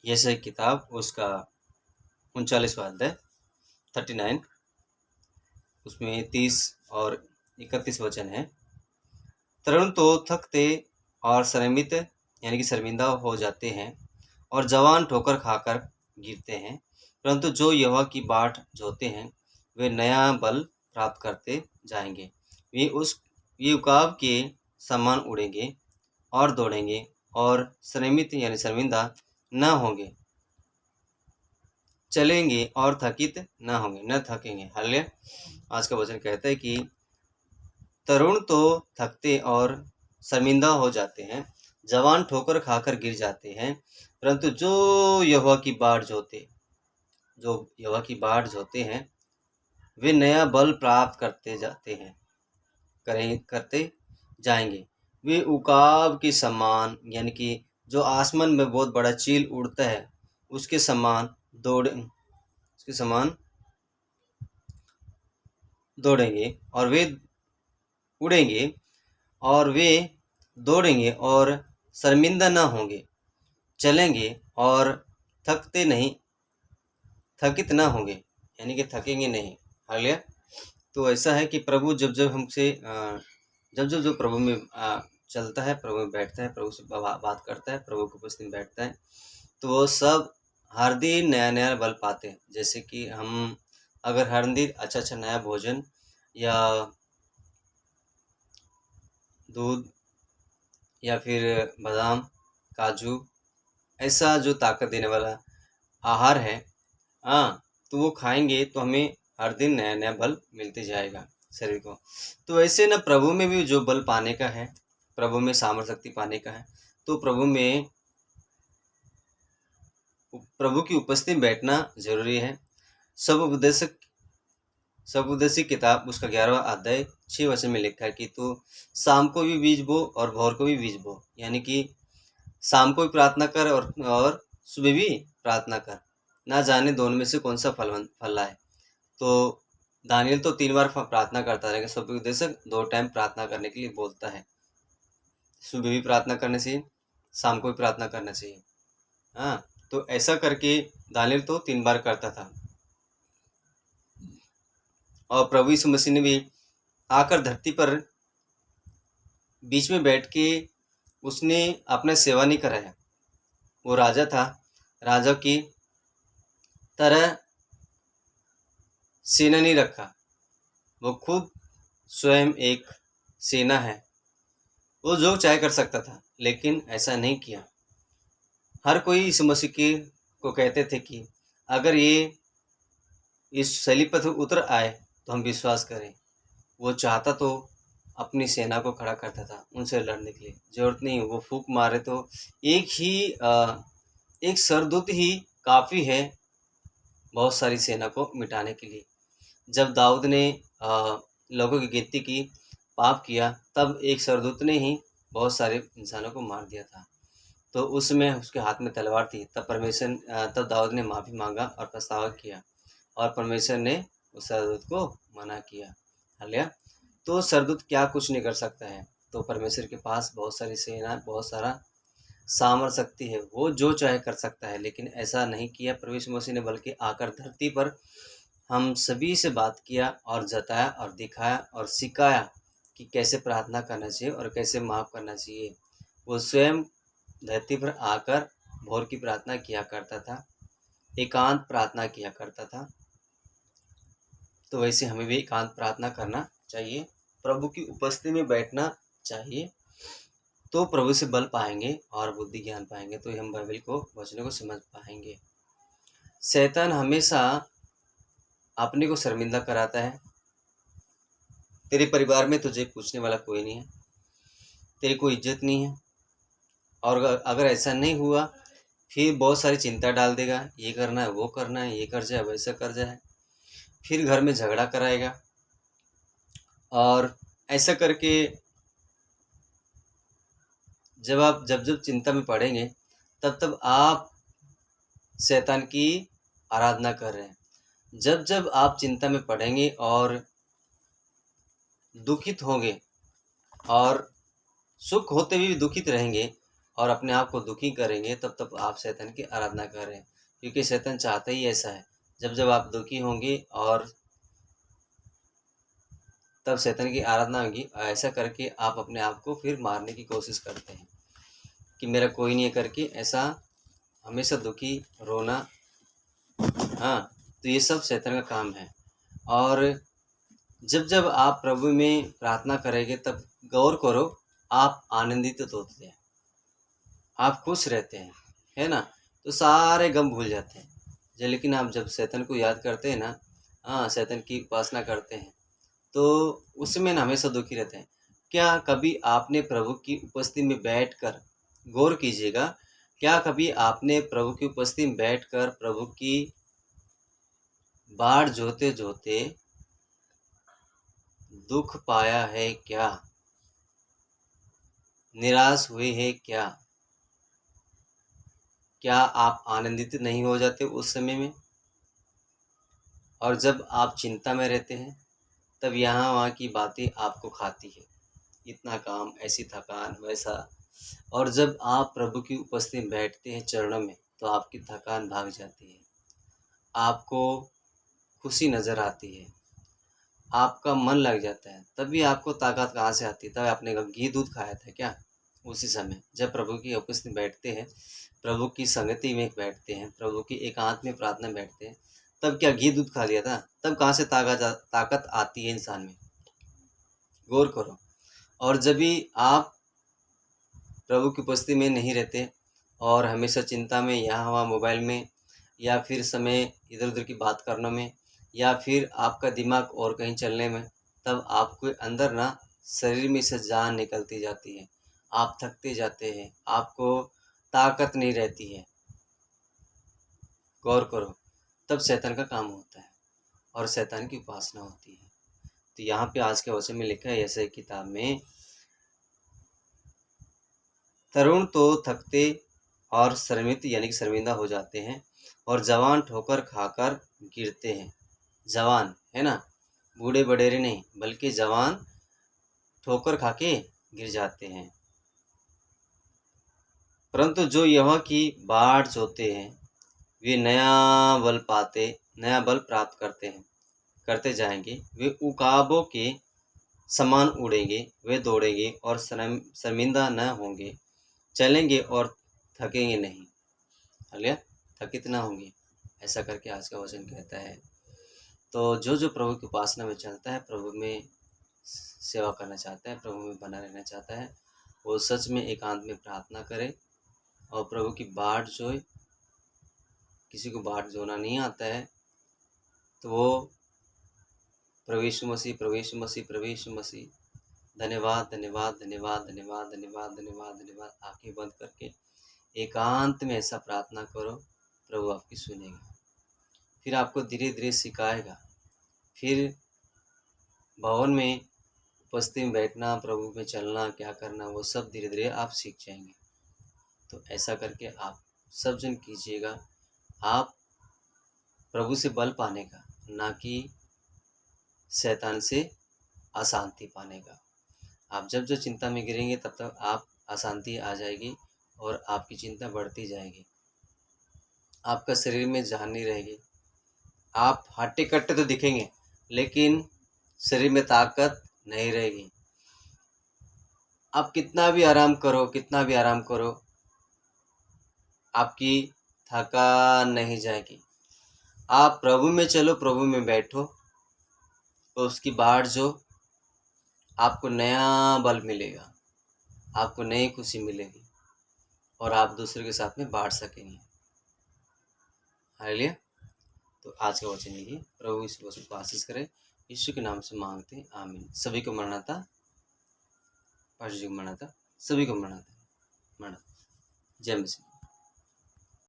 यशायाह किताब उसका 39वां अध्याय 39, उसमें 30 और 31 वचन है। तरुण तो थकते और श्रमित यानी कि शर्मिंदा हो जाते हैं और जवान ठोकर खाकर गिरते हैं, परंतु जो यहोवा की बाट जोते हैं वे नया बल प्राप्त करते जाएंगे। वे उकाब के समान उड़ेंगे और दौड़ेंगे और श्रमित यानी शर्मिंदा न होंगे, चलेंगे और थकित न होंगे, न थकेंगे। हालेलुया। आज का वचन कहता है कि तरुण तो थकते और शर्मिंदा हो जाते हैं, जवान ठोकर खाकर गिर जाते हैं, परंतु जो यहोवा की बाट जोते हैं वे नया बल प्राप्त करते जाएंगे। वे उकाब के समान यानी कि जो आसमान में बहुत बड़ा चील उड़ता है उसके समान दौड़ेंगे और वे उड़ेंगे और वे दौड़ेंगे और शर्मिंदा न होंगे, चलेंगे और थकित न होंगे, यानी कि थकेंगे नहीं। हालेलुया। तो ऐसा है कि प्रभु जब जो प्रभु में चलता है, प्रभु में बैठता है, प्रभु से बात करता है, प्रभु के उपस्थिति में बैठता है, तो वो सब हर दिन नया नया बल पाते हैं। जैसे कि हम अगर हर दिन अच्छा नया भोजन या दूध या फिर बादाम, काजू, ऐसा जो ताकत देने वाला आहार है, तो वो खाएंगे तो हमें हर दिन नया नया बल मिलते जाएगा शरीर को। तो ऐसे ना प्रभु में भी जो बल पाने का है, प्रभु में सामर्थ्य शक्ति पाने का है, तो प्रभु की उपस्थिति में बैठना जरूरी है। सब उपदेश किताब उसका 11वां अध्याय 6 वचन में लिखा है कि तू शाम को भी बीज बो और भोर को भी बीज बो, यानी कि शाम को भी प्रार्थना कर और सुबह भी प्रार्थना कर, ना जाने दोनों में से कौन सा फल लाए। तो दानियल तो 3 बार प्रार्थना करता है, लेकिन सब उपदेशक 2 टाइम प्रार्थना करने के लिए बोलता है। सुबह भी प्रार्थना करने से, शाम को भी प्रार्थना करना चाहिए। तो ऐसा करके दानियल तो 3 बार करता था। और प्रभु यीशु मसीह ने भी आकर धरती पर बीच में बैठ के उसने अपना सेवा नहीं कराया। वो राजा था, राजा की तरह सेना नहीं रखा, वो खुद स्वयं एक सेना है। वो जो चाहे कर सकता था, लेकिन ऐसा नहीं किया। हर कोई यीशु मसीह को कहते थे कि अगर ये इस सलीब पर उतर आए तो हम विश्वास करें। वो चाहता तो अपनी सेना को खड़ा करता था उनसे लड़ने के लिए। जरूरत नहीं वो फूंक मारे तो एक सरदूत ही काफ़ी है बहुत सारी सेना को मिटाने के लिए। जब दाऊद ने लोगों की गिनती की, पाप किया, तब एक सरदूत ने ही बहुत सारे इंसानों को मार दिया था। तो उसमें उसके हाथ में तलवार थी। तब दाऊद ने माफ़ी मांगा और पछतावा किया और परमेश्वर ने उस सरदूत को मना किया। हालेलुया। तो सरदूत क्या कुछ नहीं कर सकता है। तो परमेश्वर के पास बहुत सारी सेना, बहुत सारा सामर्थ्य शक्ति है, वो जो चाहे कर सकता है। लेकिन ऐसा नहीं किया प्रभु यीशु मसीह ने, बल्कि आकर धरती पर हम सभी से बात किया और जताया और दिखाया और सिखाया कि कैसे प्रार्थना करना चाहिए और कैसे माफ़ करना चाहिए। वो स्वयं धरती पर आकर भोर की प्रार्थना किया करता था, एकांत प्रार्थना किया करता था। तो वैसे हमें भी एकांत प्रार्थना करना चाहिए, प्रभु की उपस्थिति में बैठना चाहिए, तो प्रभु से बल पाएंगे और बुद्धि ज्ञान पाएंगे, तो हम बाइबल को, वचनों को समझ पाएंगे। शैतान हमेशा अपने को शर्मिंदा कराता है। तेरे परिवार में तुझे पूछने वाला कोई नहीं है, तेरी कोई इज्जत नहीं है, और अगर ऐसा नहीं हुआ फिर बहुत सारी चिंता डाल देगा, ये करना है, वो करना है, ये कर जाए, वैसा कर जाए, फिर घर में झगड़ा कराएगा। और ऐसा करके जब चिंता में पड़ेंगे तब आप शैतान की आराधना कर रहे हैं। जब आप चिंता में पड़ेंगे और दुखित होंगे और सुख होते हुए भी दुखित रहेंगे, और अपने आप को दुखी करेंगे तब तब आप शैतान की आराधना कर रहे हैं, क्योंकि शैतान चाहता ही ऐसा है। जब आप दुखी होंगे और तब शैतान की आराधना होगी, ऐसा करके आप अपने आप को फिर मारने की कोशिश करते हैं कि मेरा कोई नहीं है करके, ऐसा हमेशा दुखी रोना। हाँ, तो ये सब शैतान का काम है। और जब आप प्रभु में प्रार्थना करेंगे तब गौर करो, आप आनंदित होते हैं, आप खुश रहते हैं, है ना? तो सारे गम भूल जाते हैं। लेकिन आप जब शैतान को याद करते हैं ना, हाँ, शैतान की उपासना करते हैं, तो उसमें ना हमेशा दुखी रहते हैं। क्या कभी आपने प्रभु की उपस्थिति में बैठकर गौर कीजिएगा, क्या कभी आपने प्रभु की उपस्थिति में बैठकर प्रभु की बाट जोते-जोते दुख पाया है क्या? निराश हुए हैं क्या? क्या आप आनंदित नहीं हो जाते उस समय में? और जब आप चिंता में रहते हैं, तब यहाँ-वहाँ की बातें आपको खाती है। इतना काम, ऐसी थकान, वैसा। और जब आप प्रभु की उपस्थिति में बैठते हैं चरणों में, तो आपकी थकान भाग जाती है। आपको खुशी नज़र आती है, आपका मन लग जाता है। तभी आपको ताकत कहाँ से आती है? तब आपने घी दूध खाया था क्या? उसी समय जब प्रभु की उपस्थिति में बैठते हैं, प्रभु की संगति में बैठते हैं, प्रभु की एकांत में प्रार्थना में बैठते हैं, तब क्या घी दूध खा लिया था? तब कहाँ से ताकत आती है इंसान में? गौर करो। और जब भी आप प्रभु की उपस्थिति में नहीं रहते और हमेशा चिंता में, यहाँ-वहाँ मोबाइल में, या फिर समय इधर-उधर की बात करने में, या फिर आपका दिमाग और कहीं चलने में, तब आपके अंदर ना शरीर में से जान निकलती जाती है। आप थकते जाते हैं, आपको ताकत नहीं रहती है। गौर करो, तब शैतान का काम होता है और शैतान की उपासना होती है। तो यहाँ पे आज के वचन में लिखा है ऐसे किताब में, तरुण तो थकते और श्रमित यानी कि शर्मिंदा हो जाते हैं, और जवान ठोकर खाकर गिरते हैं। जवान है ना, बूढ़े बड़ेरे नहीं, बल्कि जवान ठोकर खा के गिर जाते हैं। परंतु जो यहोवा की बाट जोते हैं, वे नया बल प्राप्त करते जाएंगे। वे उकाबों के समान उड़ेंगे, वे दौड़ेंगे और शर्मिंदा न होंगे, चलेंगे और थकेंगे नहीं। हालेलुया, थकित ना होंगे। ऐसा करके आज का वचन कहता है। तो जो प्रभु की उपासना में चलता है, प्रभु में सेवा करना चाहता है, प्रभु में बना रहना चाहता है, वो सच में एकांत में प्रार्थना करे और प्रभु की बाट जोए। किसी को बाट जोना नहीं आता है तो वो प्रभु यीशु मसीह, प्रभु यीशु मसीह, प्रभु यीशु मसीह, धन्यवाद, धन्यवाद, धन्यवाद, धन्यवाद, धन्यवाद, धन्यवाद, धन्यवाद, आंखें बंद करके एकांत में ऐसा प्रार्थना करो, प्रभु आपकी सुनेगा। फिर आपको धीरे धीरे सिखाएगा। फिर भवन में उपस्थिति में बैठना, प्रभु में चलना, क्या करना, वो सब धीरे धीरे आप सीख जाएंगे। तो ऐसा करके आप सब जन कीजिएगा, आप प्रभु से बल पाने का, ना कि शैतान से अशांति पाने का। आप जब चिंता में गिरेंगे तब तक आप अशांति आ जाएगी और आपकी चिंता बढ़ती जाएगी। आपका शरीर में जान नहीं रहेगी। आप हट्टे कट्टे तो दिखेंगे, लेकिन शरीर में ताकत नहीं रहेगी। आप कितना भी आराम करो, आपकी थकान नहीं जाएगी। आप प्रभु में चलो, प्रभु में बैठो, तो उसकी बाट जो आपको नया बल मिलेगा, आपको नई खुशी मिलेगी और आप दूसरे के साथ में बांट सकेंगे। हालेलुया। तो आज का वचन यही, प्रभु इस वचन को आशीष करे, यीशु के नाम से मांगते हैं, आमीन। सभी को मरनाता, पास्टर जी को मरनाता, सभी को मरनाता, जय मसीह।